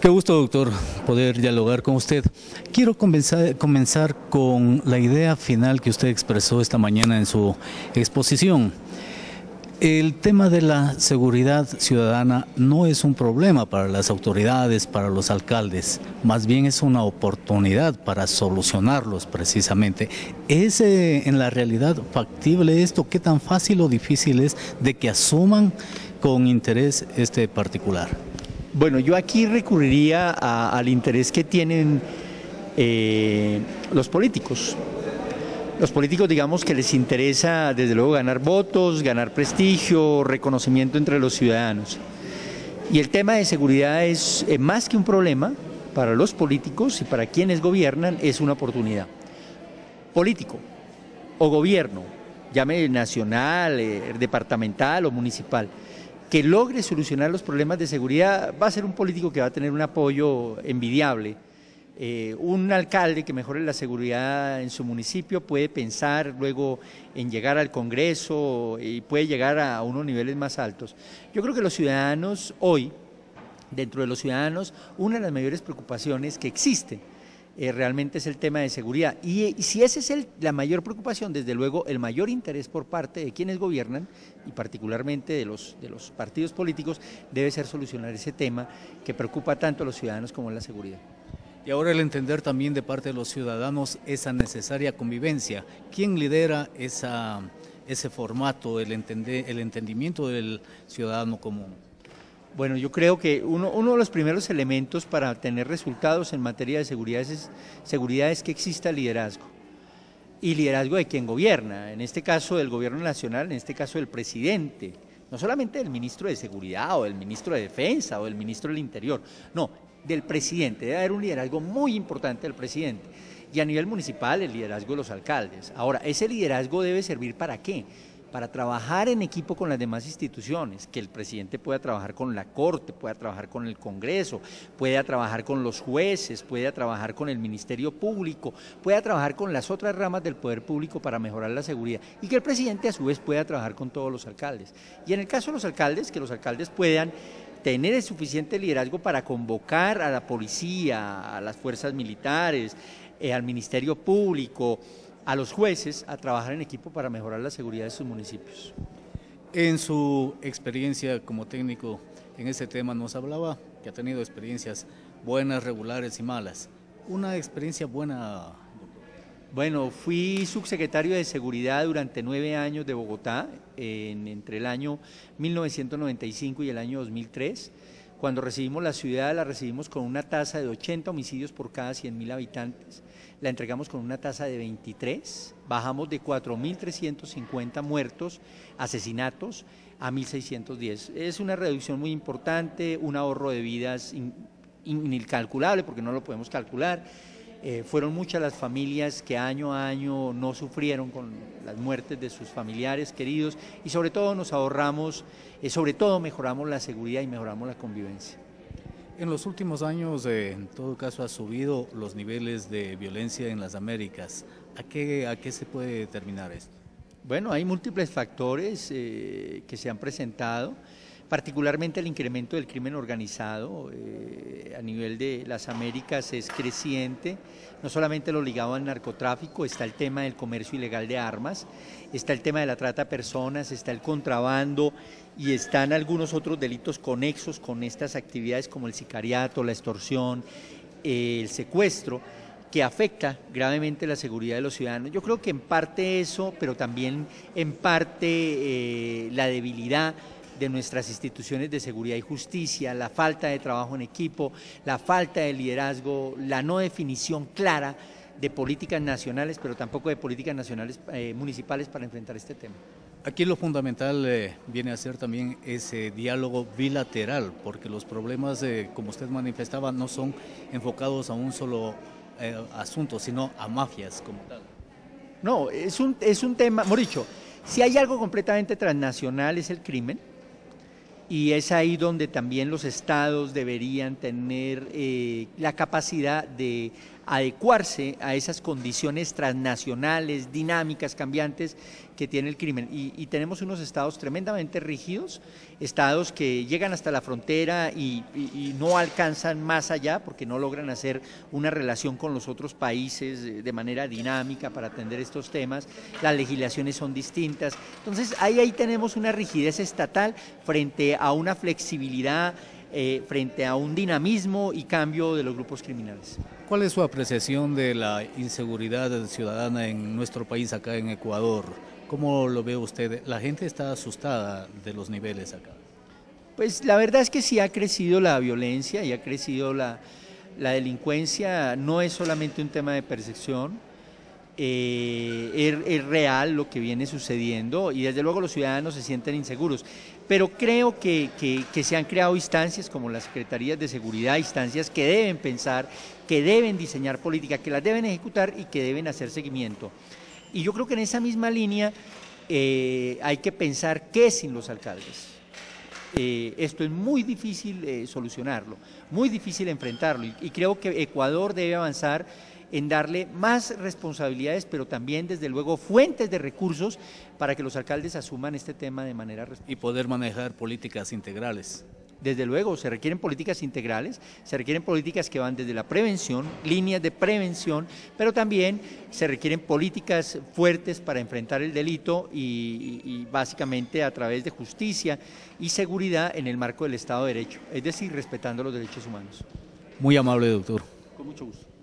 Qué gusto, doctor, poder dialogar con usted. Quiero comenzar con la idea final que usted expresó esta mañana en su exposición. El tema de la seguridad ciudadana no es un problema para las autoridades, para los alcaldes, más bien es una oportunidad para solucionarlos precisamente. ¿Es en la realidad factible esto? ¿Qué tan fácil o difícil es de que asuman con interés este particular? Bueno, yo aquí recurriría al interés que tienen los políticos. Los políticos, digamos, que les interesa desde luego ganar votos, ganar prestigio, reconocimiento entre los ciudadanos. Y el tema de seguridad es más que un problema para los políticos y para quienes gobiernan, es una oportunidad. Político o gobierno, llame nacional, departamental o municipal, que logre solucionar los problemas de seguridad, va a ser un político que va a tener un apoyo envidiable. Un alcalde que mejore la seguridad en su municipio puede pensar luego en llegar al Congreso y puede llegar a unos niveles más altos. Yo creo que los ciudadanos hoy, dentro de los ciudadanos, una de las mayores preocupaciones que existe realmente es el tema de seguridad. Y si esa es la mayor preocupación, desde luego el mayor interés por parte de quienes gobiernan y particularmente de los partidos políticos debe ser solucionar ese tema que preocupa tanto a los ciudadanos como la seguridad. Y ahora el entender también de parte de los ciudadanos esa necesaria convivencia. ¿Quién lidera ese formato, el entendimiento del ciudadano común? Bueno, yo creo que uno de los primeros elementos para tener resultados en materia de seguridad es que exista liderazgo. Y liderazgo de quien gobierna, en este caso del gobierno nacional, en este caso del presidente. No solamente del ministro de Seguridad o del ministro de Defensa o del ministro del Interior, no, del presidente. Debe haber un liderazgo muy importante del presidente. Y a nivel municipal, el liderazgo de los alcaldes. Ahora, ese liderazgo debe servir ¿para qué? Para trabajar en equipo con las demás instituciones, que el presidente pueda trabajar con la Corte, pueda trabajar con el Congreso, pueda trabajar con los jueces, pueda trabajar con el Ministerio Público, pueda trabajar con las otras ramas del poder público para mejorar la seguridad y que el presidente a su vez pueda trabajar con todos los alcaldes. Y en el caso de los alcaldes, que los alcaldes puedan tener el suficiente liderazgo para convocar a la policía, a las fuerzas militares, al Ministerio Público, a los jueces a trabajar en equipo para mejorar la seguridad de sus municipios. En su experiencia como técnico en este tema nos hablaba que ha tenido experiencias buenas, regulares y malas. ¿Una experiencia buena? Bueno, fui subsecretario de Seguridad durante 9 años de Bogotá, entre el año 1995 y el año 2003. Cuando recibimos la ciudad, la recibimos con una tasa de 80 homicidios por cada 100.000 habitantes. La entregamos con una tasa de 23, bajamos de 4.350 muertos, asesinatos, a 1.610. Es una reducción muy importante, un ahorro de vidas incalculable, porque no lo podemos calcular. Fueron muchas las familias que año a año no sufrieron con las muertes de sus familiares queridos y sobre todo nos ahorramos, sobre todo mejoramos la seguridad y mejoramos la convivencia. En los últimos años, en todo caso, ha subido los niveles de violencia en las Américas. ¿A qué se puede determinar esto? Bueno, hay múltiples factores que se han presentado, particularmente el incremento del crimen organizado a nivel de las Américas es creciente, no solamente lo ligado al narcotráfico, está el tema del comercio ilegal de armas, está el tema de la trata de personas, está el contrabando y están algunos otros delitos conexos con estas actividades como el sicariato, la extorsión, el secuestro, que afecta gravemente la seguridad de los ciudadanos. Yo creo que en parte eso, pero también en parte la debilidad de nuestras instituciones de seguridad y justicia, la falta de trabajo en equipo, la falta de liderazgo, la no definición clara de políticas nacionales, pero tampoco de políticas nacionales municipales para enfrentar este tema. Aquí lo fundamental viene a ser también ese diálogo bilateral, porque los problemas, como usted manifestaba, no son enfocados a un solo asunto, sino a mafias como tal. No, es un tema, hemos dicho, si hay algo completamente transnacional es el crimen, y es ahí donde también los estados deberían tener la capacidad de adecuarse a esas condiciones transnacionales, dinámicas, cambiantes que tiene el crimen. Y tenemos unos estados tremendamente rígidos, estados que llegan hasta la frontera y no alcanzan más allá porque no logran hacer una relación con los otros países de manera dinámica para atender estos temas, las legislaciones son distintas. Entonces ahí tenemos una rigidez estatal frente a una flexibilidad, frente a un dinamismo y cambio de los grupos criminales. ¿Cuál es su apreciación de la inseguridad ciudadana en nuestro país, acá en Ecuador? ¿Cómo lo ve usted? La gente está asustada de los niveles acá. Pues la verdad es que sí ha crecido la violencia y ha crecido la delincuencia, no es solamente un tema de percepción, es real lo que viene sucediendo y desde luego los ciudadanos se sienten inseguros, pero creo que se han creado instancias como las Secretarías de Seguridad, instancias que deben pensar, que deben diseñar política, que las deben ejecutar y que deben hacer seguimiento. Y yo creo que en esa misma línea hay que pensar qué sin los alcaldes. Esto es muy difícil solucionarlo, muy difícil enfrentarlo y creo que Ecuador debe avanzar en darle más responsabilidades, pero también desde luego fuentes de recursos para que los alcaldes asuman este tema de manera responsable. Y poder manejar políticas integrales. Desde luego, se requieren políticas integrales, se requieren políticas que van desde la prevención, líneas de prevención, pero también se requieren políticas fuertes para enfrentar el delito y básicamente a través de justicia y seguridad en el marco del Estado de Derecho, es decir, respetando los derechos humanos. Muy amable, doctor. Con mucho gusto.